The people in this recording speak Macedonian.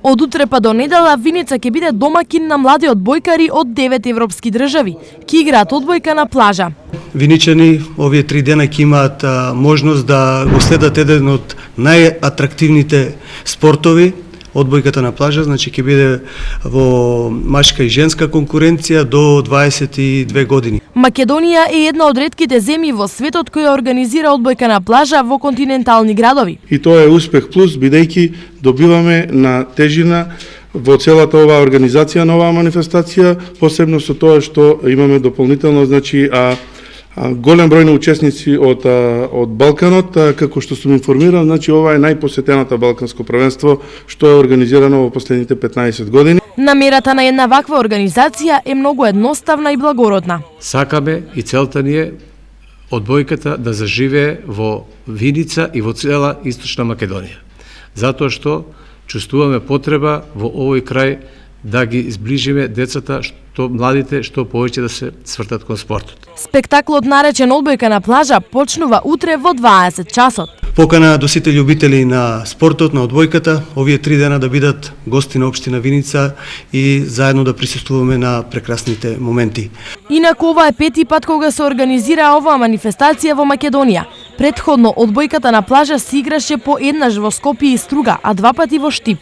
Од утре па до недела Виница ќе биде домакин на млади одбојкари од 9 европски држави. Ќе играат одбојка на плажа. Виничани овие 3 дена ќе имаат можност да го следат еден од најатрактивните спортови, одбојката на плажа, значи ќе биде во машка и женска конкуренција до 22 години. Македонија е една од ретките земји во светот која организира одбојка на плажа во континентални градови. И тоа е успех плюс, бидејќи добиваме на тежина во целата оваа организација на оваа манифестација, посебно со тоа што имаме дополнително, значи, голем број на учесници од Балканот, како што сум информиран, значи ова е најпосетената балканско првенство што е организирано во последните 15 години. Намерата на една ваква организација е многу едноставна и благородна. Сакаме и целта ни е одбојката да заживее во Виница и во цела Источна Македонија. Затоа што чувствуваме потреба во овој крај да ги изближиме децата, младите, што повеќе да се свртат кон спортот. Спектаклот наречен Одбојка на плажа почнува утре во 20 часот. Покана до сите љубители на спортот, на одбојката, овие 3 дена да бидат гости на општина Виница и заедно да присуствуваме на прекрасните моменти. Инаку ова е 5-ти пат кога се организира оваа манифестација во Македонија. Претходно одбојката на плажа се играше по еднаш во Скопје и Струга, а 2 пати во Штип.